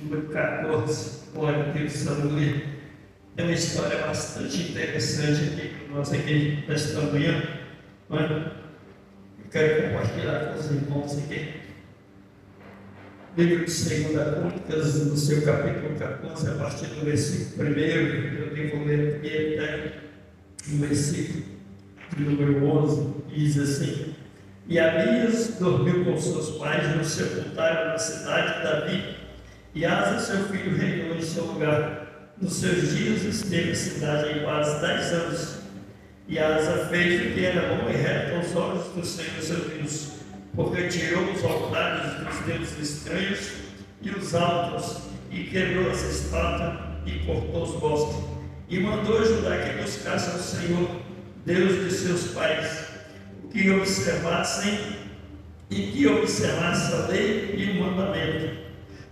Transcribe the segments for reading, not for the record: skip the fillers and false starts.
número 14, glória a Deus, aleluia. É uma história bastante interessante aqui para nós aqui nesta manhã. Eu quero compartilhar com os irmãos aqui. Livro de 2 Crônicas, no seu capítulo 14, a partir do versículo 1, eu devo ler aqui até o versículo de número 11, diz assim: E Abias dormiu com seus pais no sepultário na cidade de Davi, e Asa, seu filho, reinou em seu lugar. Nos seus dias esteve a cidade em quase 10 anos. E Asa fez o que era bom e reto aos olhos do Senhor seu Deus, porque tirou os altares dos deuses estranhos e os altos, e quebrou as estátuas e cortou os bosques, e mandou Judá que buscasse ao Senhor, Deus de seus pais, que observasse a lei e o mandamento.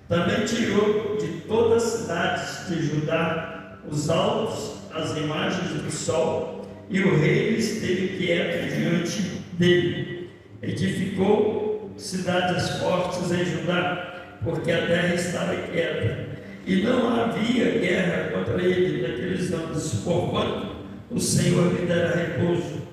Também tirou de todas as cidades de Judá os altos, as imagens do sol, e o rei esteve quieto diante dele. Edificou cidades fortes em Judá, porque a terra estava quieta, e não havia guerra contra ele naqueles anos, porquanto o Senhor lhe dera repouso.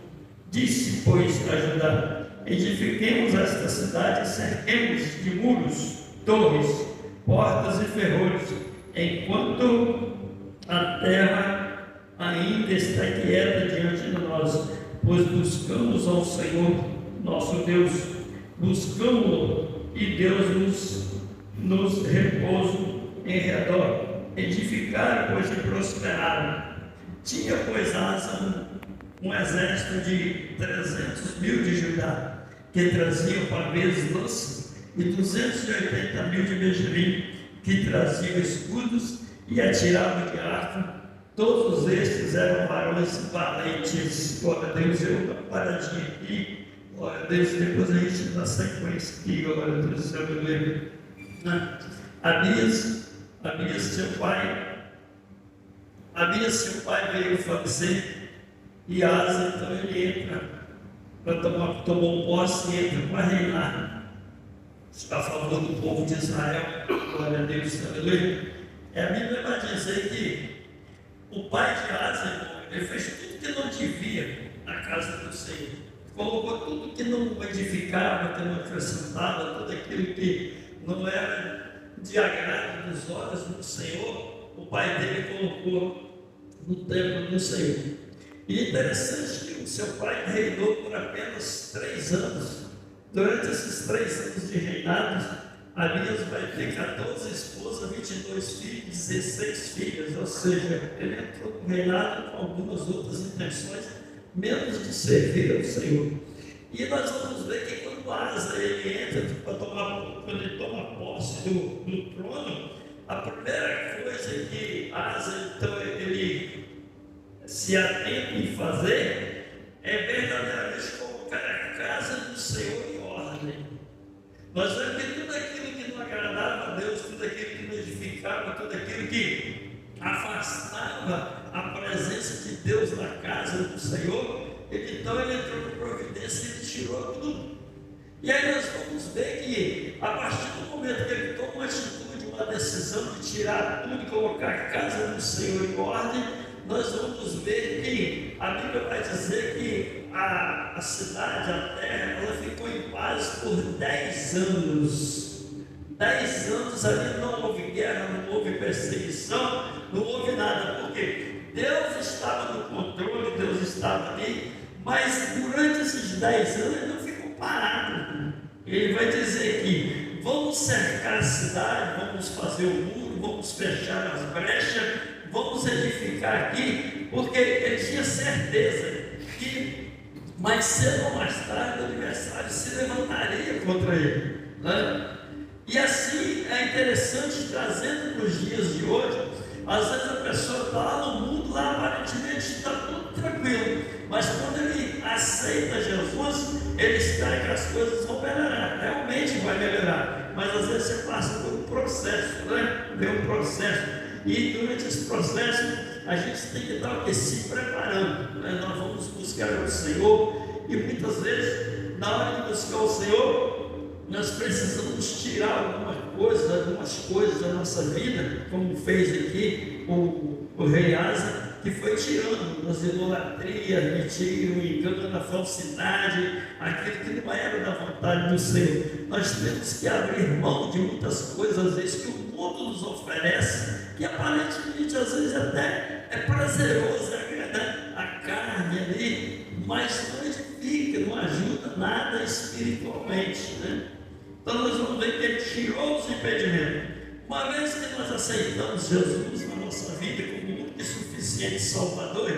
Disse, pois, a Judá: edifiquemos esta cidade e cerquemos de muros, torres, portas e ferrolhos, enquanto a terra ainda está quieta diante de nós, pois buscamos ao Senhor nosso Deus, buscamos-lo, e Deus nos repouso em redor. Edificaram, pois, e prosperaram. Tinha, pois, Asa um exército de 300.000 de Judá, que traziam pavês doces, e 280.000 de Benjamim, que traziam escudos e atiravam de arco. Todos estes eram varões valentes. Glória a Deus. Eu vou dar uma paradinha aqui. Glória a Deus. Depois a gente dá sequência aqui. Glória a Deus. Eu me lembro. Abias, seu pai veio falecer, e Asa, então ele entra para tomar posse e entra para reinar a favor do povo de Israel. Glória a Deus, aleluia. A Bíblia vai dizer que o pai de Asa, ele fez tudo que não devia na casa do Senhor, colocou tudo que não edificava, que não acrescentava, tudo aquilo que não era de agrado dos olhos do Senhor, o pai dele colocou no templo do Senhor. E interessante que o seu pai reinou por apenas 3 anos. Durante esses 3 anos de reinado, Abias vai ter 14 esposas, 22 filhos, 16 filhas, ou seja, ele entrou no reinado com algumas outras intenções, menos de servir ao Senhor. E nós vamos ver que quando Asa ele entra quando ele toma posse do trono, a primeira coisa que Asa então ele se atenta em fazer é verdadeiramente colocar a casa do Senhor em ordem. Nós vemos que tudo aquilo que não agradava a Deus, tudo aquilo que não edificava, tudo aquilo que afastava a presença de Deus na casa do Senhor, então ele entrou com providência e ele tirou tudo. E aí nós vamos ver que a partir do momento que ele toma uma atitude, uma decisão de tirar tudo e colocar a casa do Senhor em ordem, nós vamos ver que a Bíblia vai dizer que a cidade, a terra, ela ficou em paz por 10 anos. 10 anos ali não houve guerra, não houve perseguição, não houve nada, porque Deus estava no controle, Deus estava ali, mas durante esses 10 anos ele não ficou parado. Ele vai dizer que vamos cercar a cidade, vamos fazer o muro, vamos fechar as brechas, vamos edificar aqui, porque ele tinha certeza que mais cedo ou mais tarde o adversário se levantaria contra ele, né? E assim é interessante, trazendo para os dias de hoje, às vezes a pessoa está lá no mundo, lá aparentemente está tudo tranquilo, mas quando ele aceita Jesus, ele espera que as coisas vão melhorar, realmente vai melhorar, mas às vezes você passa por um processo, né? Vem um processo. E durante esse processo, a gente tem que estar se preparando, né? Nós vamos buscar o Senhor, e muitas vezes, na hora de buscar o Senhor, nós precisamos tirar alguma algumas coisas da nossa vida, como fez aqui o rei Asa, que foi tirando as idolatrias, mentira, o engano, a falsidade, aquilo que não era da vontade do Senhor. Nós temos que abrir mão de muitas coisas, às vezes, que o mundo nos oferece, que aparentemente, às vezes, até é prazeroso, agrada a carne ali, mas não edifica, não ajuda nada espiritualmente, né? Então nós vamos ver que ele tirou os impedimentos. Uma vez que nós aceitamos Jesus na nossa vida como único e suficiente Salvador,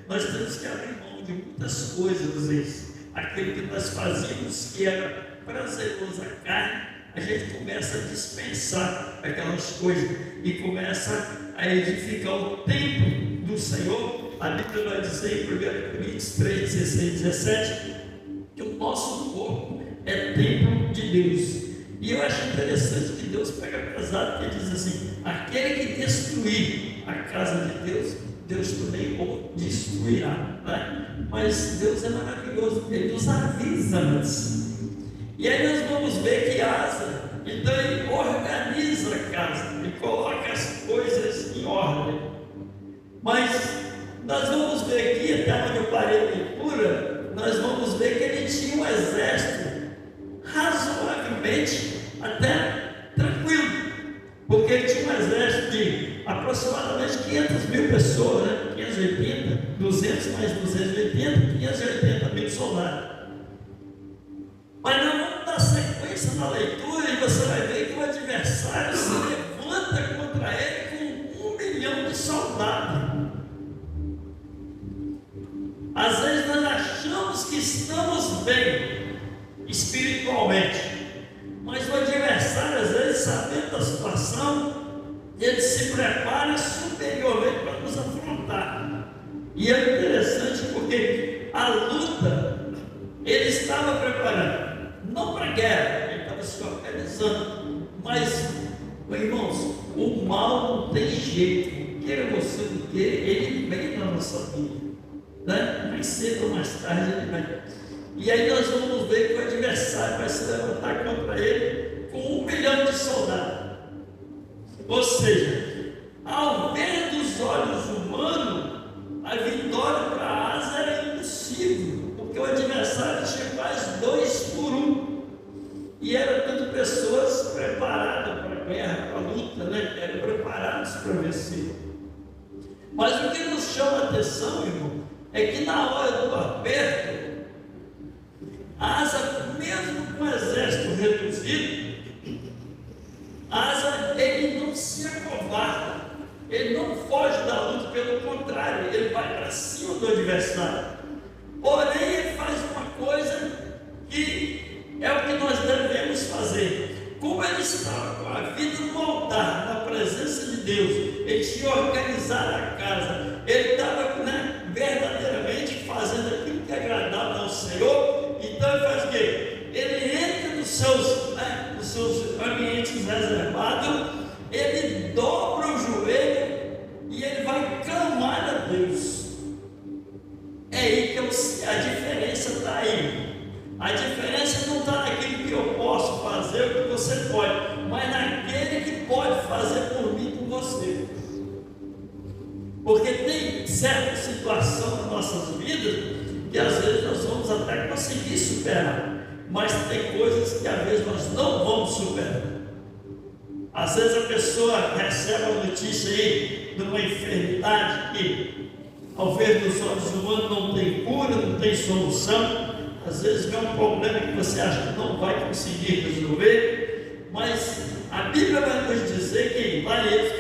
nós temos que abrir mão de muitas coisas, às vezes. Aquilo que nós fazíamos que era prazeroso à carne, a gente começa a dispensar aquelas coisas e começa a edificar o templo do Senhor. A Bíblia vai dizer em 1 Coríntios 3, 16, 17, que o nosso corpo é templo de Deus. E eu acho interessante que Deus pega pesado, porque diz assim: aquele que destruir a casa de Deus, Deus também o destruirá, né? Mas Deus é maravilhoso, Ele nos avisa antes. E aí nós vamos ver que Asa, então ele organiza a casa, ele coloca as coisas em ordem. Mas nós vamos ver aqui, até onde eu parei a leitura, nós vamos ver que ele tinha um exército razoavelmente até tranquilo, porque ele tinha um exército de aproximadamente 500 mil pessoas, né? 580, 200 mais 280, 580 mil soldados. Mas nós vamos dar sequência na leitura e você vai ver que o adversário se levanta contra ele com 1 milhão de soldados. Às vezes nós achamos que estamos bem espiritualmente, mas o adversário, às vezes, sabendo da situação, ele se prepara superiormente para nos afrontar. E é interessante porque a luta ele estava preparando, não para a guerra, ele estava se organizando. Mas, irmãos, o mal não tem jeito, queira você do que, ele vem na nossa vida, né? Mais cedo ou mais tarde ele vem. E aí nós vamos ver que o adversário vai se levantar contra ele com 1 milhão de soldados. Ou seja, ao ver dos olhos humanos, a vitória para Asa era impossível, porque o adversário tinha quase 2 por 1. E eram tanto pessoas preparadas para a guerra, para a luta, né? Eram preparados para vencer. Mas o que nos chama a atenção, irmão, é que na hora do aperto, Asa, mesmo com o exército reduzido, Asa, ele não se acovarda, ele não foge da luta, pelo contrário, ele vai para cima do adversário. Porém, ele faz uma coisa que é o que nós devemos fazer. Como ele estava com a vida no altar, na presença de Deus, ele tinha organizado a casa, ele estava, né, verdadeiramente fazendo aquilo que agradava ao Senhor. Então ele faz o quê? Ele entra nos seus ambientes reservados, ele dobra o joelho e ele vai clamar a Deus. É aí que a diferença está aí. A diferença não está naquilo que eu posso fazer, o que você pode, mas naquele que pode fazer por mim e por você. Porque tem certa situação nas nossas vidas que às vezes nós vamos até conseguir superar, mas tem coisas que às vezes nós não vamos superar. Às vezes a pessoa recebe a notícia aí de uma enfermidade que, ao ver dos olhos humanos, não tem cura, não tem solução. Às vezes vem um problema que você acha que não vai conseguir resolver, mas a Bíblia vai nos dizer que, lá em Êxodo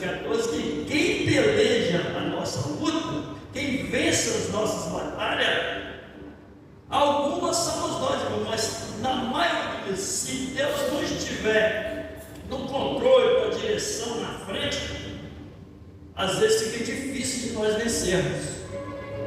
14, que quem peleja a nossa luta, quem vence as nossas batalhas, algumas somos nós, mas na maioria, se Deus não estiver no controle, na direção, na frente, às vezes fica difícil de nós vencermos,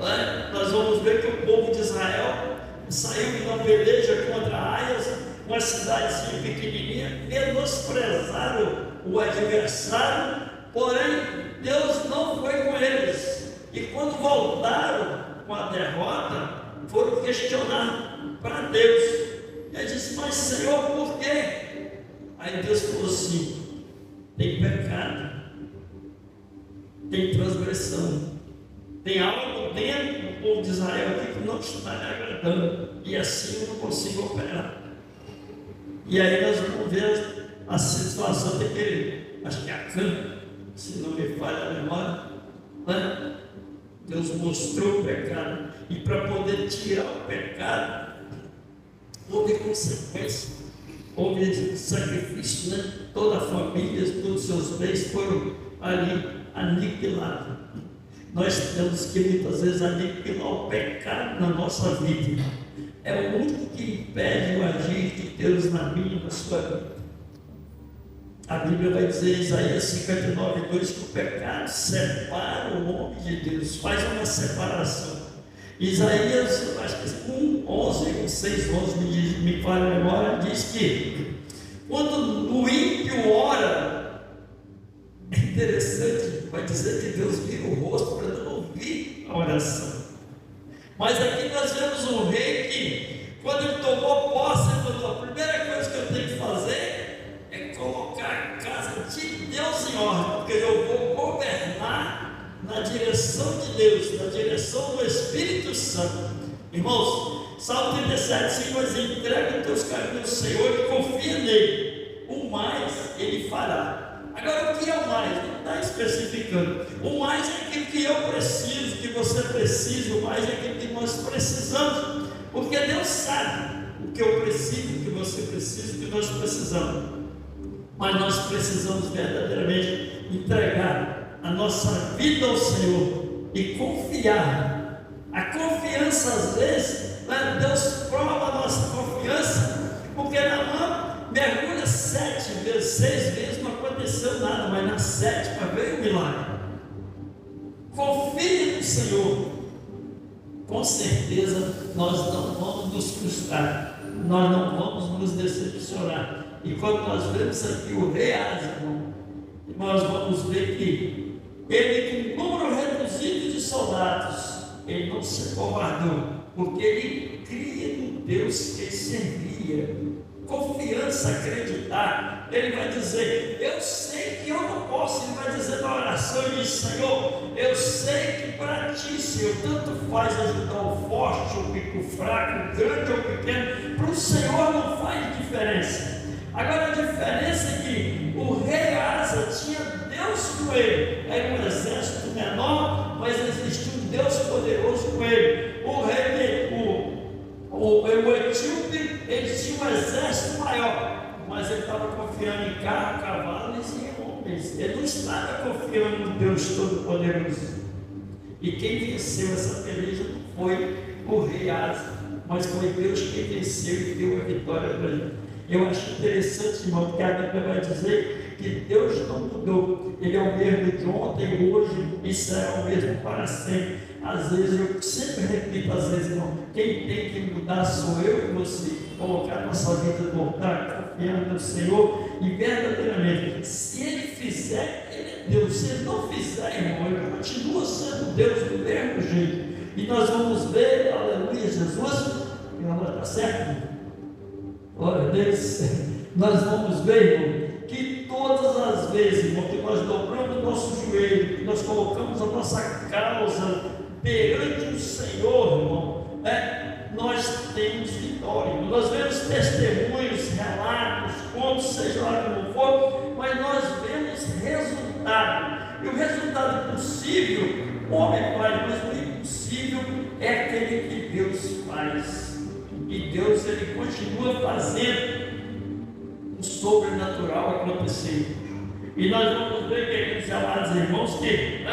né? Nós vamos ver que o povo de Israel saiu numa peleja contra Aias, uma cidadezinha pequenininha, menosprezaram o adversário, porém Deus não foi com eles. E quando voltaram com a derrota, foram questionar para Deus. Ele disse: mas Senhor, por quê? Aí Deus falou assim: tem pecado, tem transgressão, tem algo dentro do povo de Israel aqui que não está me agradando, e assim eu não consigo operar. E aí nós vamos ver a situação daquele, acho que é Acã, se não me falha a memória, né? Deus mostrou o pecado, e para poder tirar o pecado, houve consequência, houve sacrifício, né? Toda a família, todos os seus bens foram ali aniquilados. Nós temos que muitas vezes aniquilar o pecado na nossa vida. É o único que impede o agir de Deus na minha e na sua vida. A Bíblia vai dizer em Isaías 59, 2 que o pecado separa o homem de Deus, faz uma separação. Isaías, acho que 1, 11, 6, 11, me fala a memória, diz que quando o ímpio ora, é interessante, vai dizer que Deus vira o rosto para não ouvir a oração. Mas aqui nós vemos um rei que, quando ele tomou posse, ele falou: a primeira coisa que eu tenho que fazer é colocar a casa de Deus em ordem, porque eu vou governar na direção de Deus, na direção do Espírito Santo. Irmãos, Salmo 37, 5 vai dizer: entrega os teus caminhos ao Senhor e confia nele, o mais ele fará. Agora, o que é o mais? Não está especificando. O mais é aquilo que eu preciso, que você precisa, o mais é aquilo que nós precisamos, porque Deus sabe o que eu preciso, o que você precisa, o que nós precisamos. Mas nós precisamos verdadeiramente entregar a nossa vida ao Senhor e confiar. A confiança, às vezes, Deus prova a nossa confiança, porque na mão mergulha 7 vezes, 6 vezes, não aconteceu nada, mas na 7ª veio o milagre. Confie no Senhor, com certeza nós não vamos nos frustrar, nós não vamos nos decepcionar. E quando nós vemos aqui o rei Asa, nós vamos ver que ele, com um número reduzido de soldados, ele não se acovardou, porque ele cria no Deus que ele servia. Confiança, acreditar. Ele vai dizer: eu sei que eu não posso. Ele vai dizer na oração, ele diz: Senhor, eu sei que para ti, Senhor, tanto faz ajudar o forte ou o fraco, o grande ou o pequeno, para o Senhor não faz diferença. Agora a diferença é que o rei Asa tinha Deus com ele, era um exército menor, mas existia um Deus poderoso com ele. O rei, o etíope, ele tinha um exército maior, mas ele estava confiando em carro, cavalos e em homens. Ele não estava confiando no Deus Todo-Poderoso. E quem venceu essa peleja não foi o rei Asa, mas foi Deus quem venceu e deu a vitória para ele. Eu acho interessante, irmão, porque a Bíblia vai dizer que Deus não mudou. Ele é o mesmo de ontem, hoje e será o mesmo para sempre. Às vezes, eu sempre repito, às vezes, irmão, quem tem que mudar sou eu e você. Colocar nossa vida no altar, confiando no Senhor, e verdadeiramente, se Ele fizer, Ele é Deus. Se Ele não fizer, irmão, Ele continua sendo Deus do mesmo jeito. E nós vamos ver, aleluia, Jesus, está certo? Glória a Deus. Nós vamos ver, irmão, que todas as vezes, irmão, que nós dobramos o nosso joelho, que nós colocamos a nossa causa perante o Senhor, irmão, nós temos vitória. Nós vemos testemunhos, relatos, contos, seja lá como for, mas nós vemos resultado. E o resultado possível, o homem faz, mas o impossível é aquele que Deus faz. E Deus, Ele continua fazendo o sobrenatural acontecer. E nós vamos ver, queridos e amados irmãos, que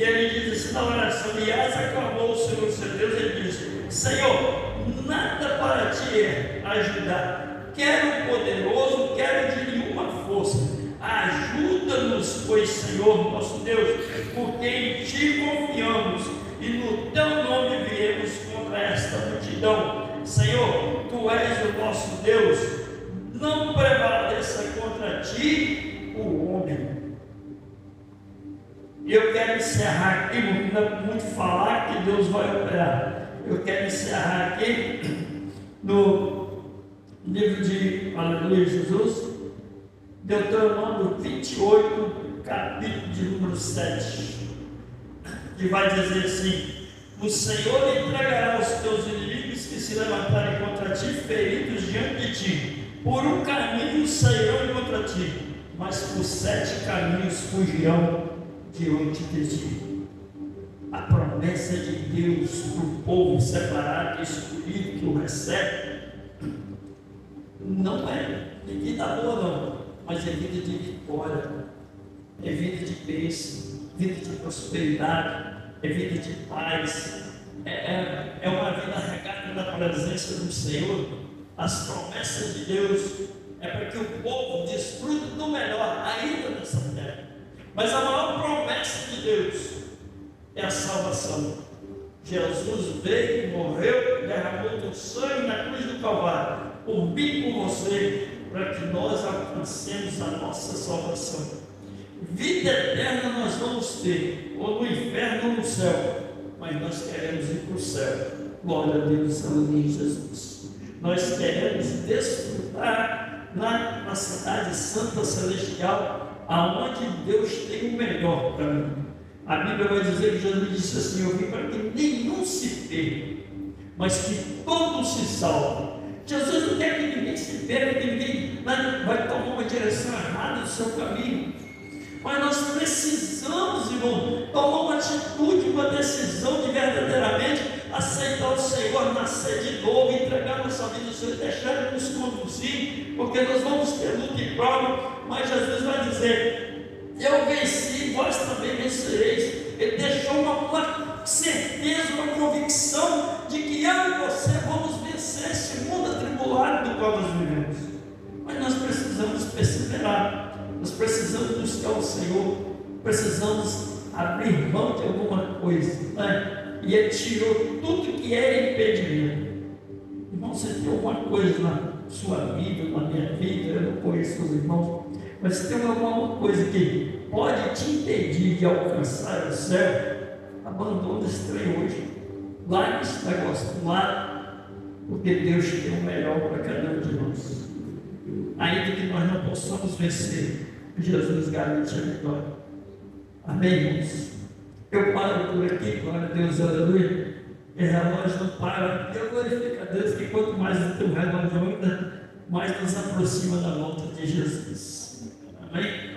ele diz assim na oração: e Asa clamou ao Senhor seu Deus, ele diz: Senhor, nada para ti é ajudar, quero poderoso, quero de nenhuma força, ajuda-nos, pois, Senhor nosso Deus, porque em ti confiamos e no teu nome viemos contra esta multidão. Senhor, tu és o nosso Deus, não prevaleça contra ti o homem. E eu quero encerrar aqui, não é muito falar que Deus vai operar. Eu quero encerrar aqui no livro de Aleluia Jesus, Deuteronômio 28, capítulo de número 7, que vai dizer assim: o Senhor entregará os teus inimigos que se levantarem contra ti, feridos diante de ti. Por um caminho sairão contra ti, mas por 7 caminhos fugirão diante de ti. A promessa de Deus para o povo separado e escolhido que o recebe não é vida boa, não, mas é vida de vitória, é vida de bênção, vida de prosperidade, é vida de paz, é uma vida regada na presença do Senhor. As promessas de Deus é para que o povo desfrute do melhor ainda nessa terra. Mas a maior promessa de Deus é a salvação. Jesus veio, morreu, derramou o sangue na cruz do Calvário, por mim e por você, para que nós alcancemos a nossa salvação. Vida eterna nós vamos ter, ou no inferno ou no céu, mas nós queremos ir para o céu. Glória a Deus, aleluia, Jesus. Nós queremos desfrutar na cidade santa celestial, aonde Deus tem o melhor para mim. A Bíblia vai dizer que Jesus disse assim: eu vim para que nenhum se perca, mas que todos se salvem. Jesus não quer que ninguém se perca, que ninguém vai tomar uma direção errada do seu caminho. Mas nós precisamos, irmão, tomar uma atitude, uma decisão de verdadeiramente aceitar o Senhor, nascer de novo, entregar nossa vida ao Senhor, deixar Ele nos conduzir, porque nós vamos ter luta e prova, mas Jesus vai dizer: eu venci, vós também vencereis. Ele deixou uma certeza, uma convicção de que eu e você vamos vencer esse mundo atribulado do qual nós vivemos. Mas nós precisamos perseverar, nós precisamos buscar o Senhor, precisamos abrir mão de alguma coisa, né? E Ele tirou tudo que era impedimento. Irmão, você tem alguma coisa na sua vida, na minha vida, eu não conheço os irmãos, mas se tem alguma coisa que pode te impedir de alcançar o céu, abandona esse trem hoje. Larga esse negócio do lado, porque Deus tem o melhor para cada um de nós. Ainda que nós não possamos vencer, Jesus garante a vitória. Amém, irmãos? Eu paro por aqui, glória a Deus, aleluia. E o relógio não para. Eu glorifico a Deus que quanto mais o teu relógio anda, mais nos aproxima da volta de Jesus. Amém?